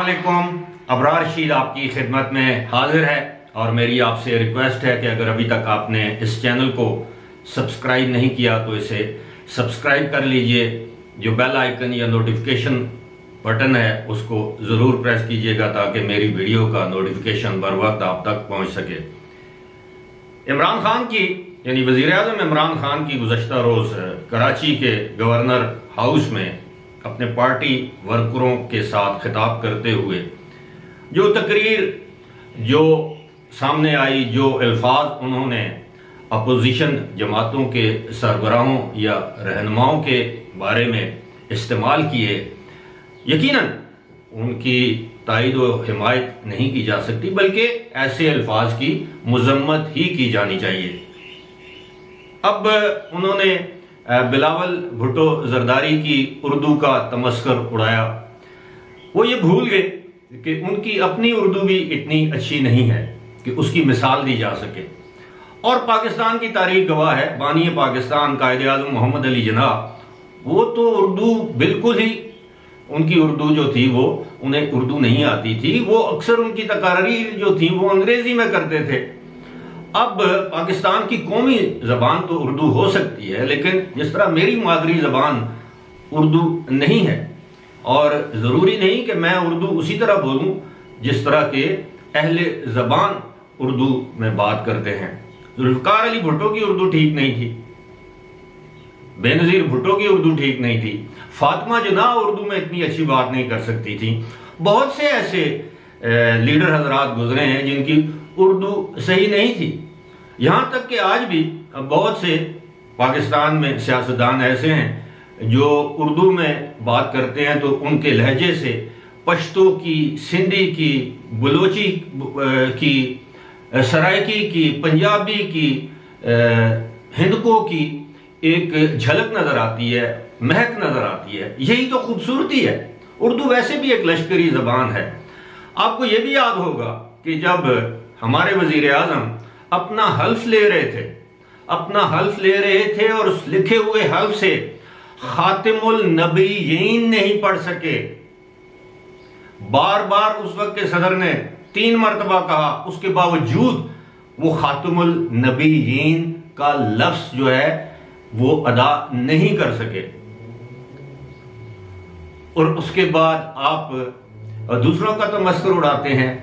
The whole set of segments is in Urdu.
علیکم، ابرار رشید آپ کی خدمت میں حاضر ہے اور میری آپ سے ریکویسٹ ہے کہ اگر ابھی تک آپ نے اس چینل کو سبسکرائب نہیں کیا تو اسے سبسکرائب کر لیجئے، جو بیل آئیکن یا نوٹیفیکیشن بٹن ہے اس کو ضرور پریس کیجئے گا تاکہ میری ویڈیو کا نوٹیفیکیشن بر وقت آپ تک پہنچ سکے۔ عمران خان کی یعنی وزیر اعظم عمران خان کی گزشتہ روز کراچی کے گورنر ہاؤس میں اپنے پارٹی ورکروں کے ساتھ خطاب کرتے ہوئے جو تقریر جو سامنے آئی، جو الفاظ انہوں نے اپوزیشن جماعتوں کے سربراہوں یا رہنماؤں کے بارے میں استعمال کیے، یقیناً ان کی تائید و حمایت نہیں کی جا سکتی، بلکہ ایسے الفاظ کی مذمت ہی کی جانی چاہیے۔ اب انہوں نے بلاول بھٹو زرداری کی اردو کا تمسخر اڑایا۔ وہ یہ بھول گئے کہ ان کی اپنی اردو بھی اتنی اچھی نہیں ہے کہ اس کی مثال دی جا سکے، اور پاکستان کی تاریخ گواہ ہے، بانی پاکستان قائد اعظم محمد علی جناح وہ تو اردو بالکل ہی، ان کی اردو جو تھی وہ انہیں اردو نہیں آتی تھی، وہ اکثر ان کی تقاریر جو تھی وہ انگریزی میں کرتے تھے۔ اب پاکستان کی قومی زبان تو اردو ہو سکتی ہے، لیکن جس طرح میری مادری زبان اردو نہیں ہے، اور ضروری نہیں کہ میں اردو اسی طرح بولوں جس طرح کے اہل زبان اردو میں بات کرتے ہیں۔ ذوالفقار علی بھٹو کی اردو ٹھیک نہیں تھی، بے نظیر بھٹو کی اردو ٹھیک نہیں تھی، فاطمہ جناح اردو میں اتنی اچھی بات نہیں کر سکتی تھی۔ بہت سے ایسے لیڈر حضرات گزرے ہیں جن کی اردو صحیح نہیں تھی، یہاں تک کہ آج بھی بہت سے پاکستان میں سیاستدان ایسے ہیں جو اردو میں بات کرتے ہیں تو ان کے لہجے سے پشتو کی، سندھی کی، بلوچی کی، سرائکی کی، پنجابی کی، ہندکو کی ایک جھلک نظر آتی ہے، مہک نظر آتی ہے۔ یہی تو خوبصورتی ہے۔ اردو ویسے بھی ایک لشکری زبان ہے۔ آپ کو یہ بھی یاد ہوگا کہ جب ہمارے وزیر اعظم اپنا حلف لے رہے تھے اور اس لکھے ہوئے حلف سے خاتم النبیین نہیں پڑھ سکے، بار بار اس وقت کے صدر نے 3 مرتبہ کہا، اس کے باوجود وہ خاتم النبیین کا لفظ جو ہے وہ ادا نہیں کر سکے، اور اس کے بعد آپ دوسروں کا تمسخر اڑاتے ہیں۔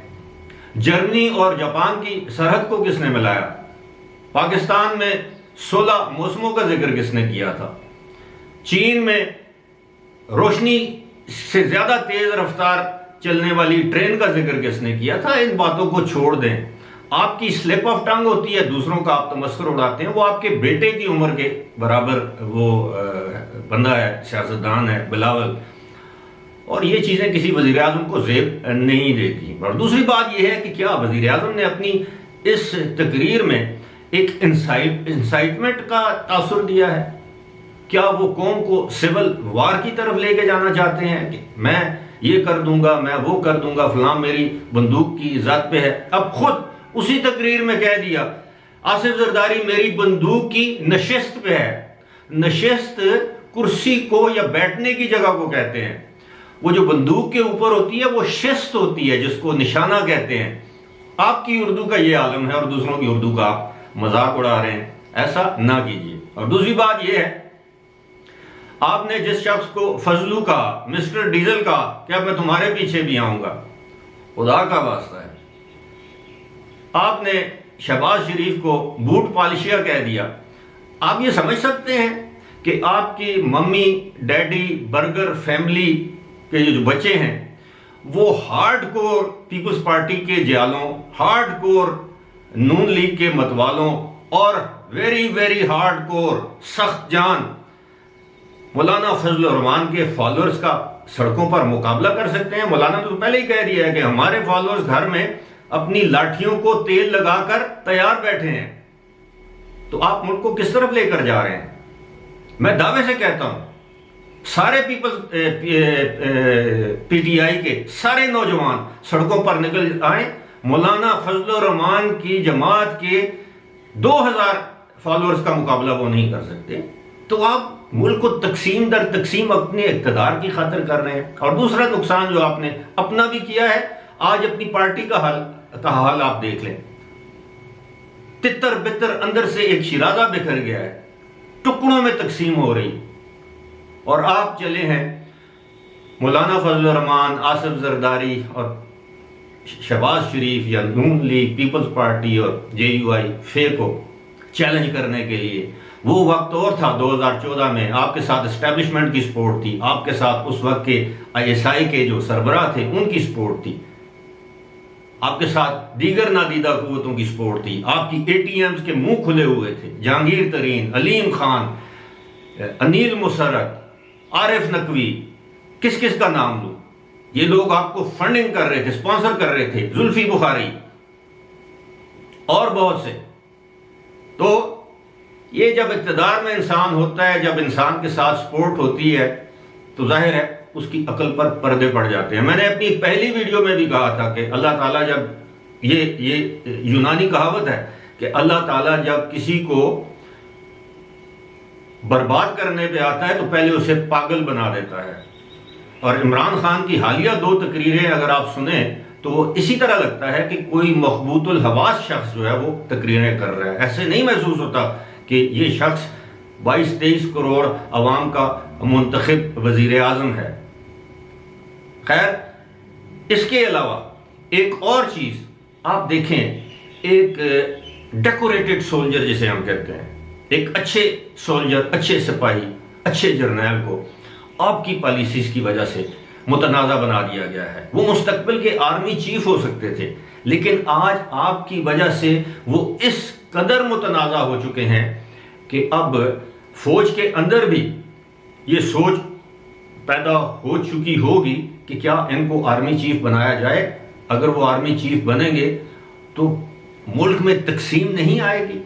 جرمنی اور جاپان کی سرحد کو کس نے ملایا؟ پاکستان میں 16 موسموں کا ذکر کس نے کیا تھا؟ چین میں روشنی سے زیادہ تیز رفتار چلنے والی ٹرین کا ذکر کس نے کیا تھا؟ ان باتوں کو چھوڑ دیں۔ آپ کی سلپ آف ٹنگ ہوتی ہے، دوسروں کا آپ تمسخر اڑاتے ہیں۔ وہ آپ کے بیٹے کی عمر کے برابر وہ بندہ ہے، سیاستدان ہے بلاول، اور یہ چیزیں کسی وزیر اعظم کو زیب نہیں دیتی۔ اور دوسری بات یہ ہے کہ کیا وزیر اعظم نے اپنی اس تقریر میں ایک انسائٹمنٹ کا تاثر دیا ہے؟ کیا وہ قوم کو سول وار کی طرف لے کے جانا چاہتے ہیں کہ میں یہ کر دوں گا، میں وہ کر دوں گا، فلاں میری بندوق کی ذات پہ ہے؟ اب خود اسی تقریر میں کہہ دیا آصف زرداری میری بندوق کی نشست پہ ہے۔ نشست کرسی کو یا بیٹھنے کی جگہ کو کہتے ہیں، وہ جو بندوق کے اوپر ہوتی ہے وہ شست ہوتی ہے، جس کو نشانہ کہتے ہیں۔ آپ کی اردو کا یہ عالم ہے اور دوسروں کی اردو کا آپ مذاق اڑا رہے ہیں، ایسا نہ کیجیے۔ اور دوسری بات یہ ہے، آپ نے جس شخص کو فضلو کہا، مسٹر ڈیزل کہا کہ اب میں تمہارے پیچھے بھی آؤں گا، خدا کا واسطہ ہے۔ آپ نے شہباز شریف کو بوٹ پالشیا کہہ دیا۔ آپ یہ سمجھ سکتے ہیں کہ آپ کی ممی، ڈیڈی، برگر فیملی کے جو بچے ہیں وہ ہارڈ کور پیپلز پارٹی کے جیالوں، ہارڈ کور نون لیگ کے متوالوں، اور ویری ویری ہارڈ کور سخت جان مولانا فضل الرحمان کے فالوورز کا سڑکوں پر مقابلہ کر سکتے ہیں؟ مولانا تو پہلے ہی کہہ دیا ہے کہ ہمارے فالوورز گھر میں اپنی لاٹھیوں کو تیل لگا کر تیار بیٹھے ہیں۔ تو آپ ملک کو کس طرف لے کر جا رہے ہیں؟ میں دعوے سے کہتا ہوں سارے پی ٹی آئی کے سارے نوجوان سڑکوں پر نکل آئیں، مولانا فضل الرحمان کی جماعت کے 2000 فالوورز کا مقابلہ وہ نہیں کر سکتے، تو آپ ملک کو تقسیم در تقسیم اپنے اقتدار کی خاطر کر رہے ہیں. اور دوسرا نقصان جو آپ نے اپنا بھی کیا ہے، آج اپنی پارٹی کا حال آپ دیکھ لیں. تتر بتر اندر سے ایک شیرازہ بکھر گیا ہے، ٹکڑوں میں تقسیم ہو رہی، اور آپ چلے ہیں مولانا فضل الرحمان، آصف زرداری اور شہباز شریف یا نون لیگ، پیپلز پارٹی اور JUI فے کو چیلنج کرنے کے لیے. وہ وقت اور تھا 2014 میں، آپ کے ساتھ اسٹیبلشمنٹ کی سپورٹ تھی، آپ کے ساتھ اس وقت کے ISI کے جو سربراہ تھے ان کی سپورٹ تھی، آپ کے ساتھ دیگر نادیدہ قوتوں کی سپورٹ تھی، آپ کی ATMs کے منہ کھلے ہوئے تھے. جہانگیر ترین، علیم خان، انیل مسرت، عارف نقوی، کس کس کا نام لوں، یہ لوگ آپ کو فنڈنگ کر رہے تھے، سپانسر کر رہے تھے، زلفی بخاری اور بہت سے. تو یہ جب اقتدار میں انسان ہوتا ہے، جب انسان کے ساتھ سپورٹ ہوتی ہے تو ظاہر ہے اس کی عقل پر پردے پڑ جاتے ہیں. میں نے اپنی پہلی ویڈیو میں بھی کہا تھا کہ اللہ تعالیٰ جب یہ یونانی کہاوت ہے کہ اللہ تعالیٰ جب کسی کو برباد کرنے پہ آتا ہے تو پہلے اسے پاگل بنا دیتا ہے. اور عمران خان کی حالیہ 2 تقریریں اگر آپ سنیں تو وہ اسی طرح لگتا ہے کہ کوئی مخبوط الحواس شخص جو ہے وہ تقریریں کر رہا ہے. ایسے نہیں محسوس ہوتا کہ یہ شخص 22-23 کروڑ عوام کا منتخب وزیر اعظم ہے. خیر، اس کے علاوہ ایک اور چیز آپ دیکھیں، ایک ڈیکوریٹڈ سولجر جسے ہم کہتے ہیں، ایک اچھے سولجر، اچھے سپاہی، اچھے جرنیل کو آپ کی پالیسیز کی وجہ سے متنازع بنا دیا گیا ہے. وہ مستقبل کے آرمی چیف ہو سکتے تھے، لیکن آج آپ کی وجہ سے وہ اس قدر متنازع ہو چکے ہیں کہ اب فوج کے اندر بھی یہ سوچ پیدا ہو چکی ہوگی کہ کیا ان کو آرمی چیف بنایا جائے. اگر وہ آرمی چیف بنیں گے تو ملک میں تقسیم نہیں آئے گی،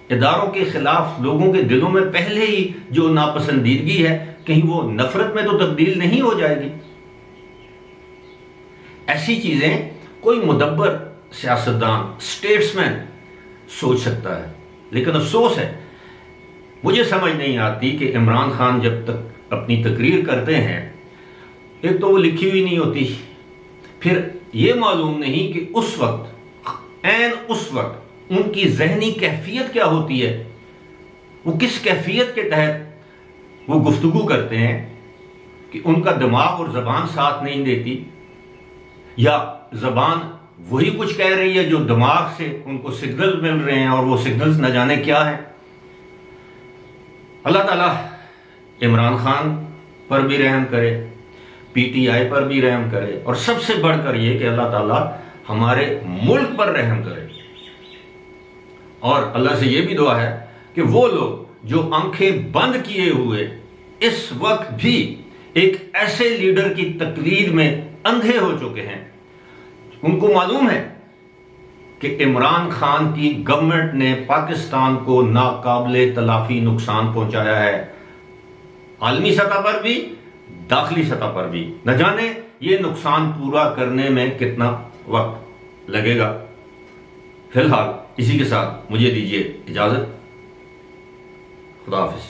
اداروں کے خلاف لوگوں کے دلوں میں پہلے ہی جو ناپسندیدگی ہے کہیں وہ نفرت میں تو تبدیل نہیں ہو جائے گی. ایسی چیزیں کوئی مدبر سیاستدان، اسٹیٹس مین سوچ سکتا ہے، لیکن افسوس ہے مجھے سمجھ نہیں آتی کہ عمران خان جب تک اپنی تقریر کرتے ہیں، ایک تو وہ لکھی ہوئی نہیں ہوتی، پھر یہ معلوم نہیں کہ اس وقت ان کی ذہنی کیفیت کیا ہوتی ہے، وہ کس کیفیت کے تحت وہ گفتگو کرتے ہیں کہ ان کا دماغ اور زبان ساتھ نہیں دیتی، یا زبان وہی کچھ کہہ رہی ہے جو دماغ سے ان کو سگنل مل رہے ہیں اور وہ سگنلز نہ جانے کیا ہے. اللہ تعالیٰ عمران خان پر بھی رحم کرے، PTI پر بھی رحم کرے، اور سب سے بڑھ کر یہ کہ اللہ تعالیٰ ہمارے ملک پر رحم کرے. اور اللہ سے یہ بھی دعا ہے کہ وہ لوگ جو آنکھیں بند کیے ہوئے اس وقت بھی ایک ایسے لیڈر کی تقلید میں اندھے ہو چکے ہیں، ان کو معلوم ہے کہ عمران خان کی گورنمنٹ نے پاکستان کو ناقابل تلافی نقصان پہنچایا ہے، عالمی سطح پر بھی، داخلی سطح پر بھی. نہ جانے یہ نقصان پورا کرنے میں کتنا وقت لگے گا. فی الحال اسی کے ساتھ مجھے دیجیے اجازت. خدا حافظ.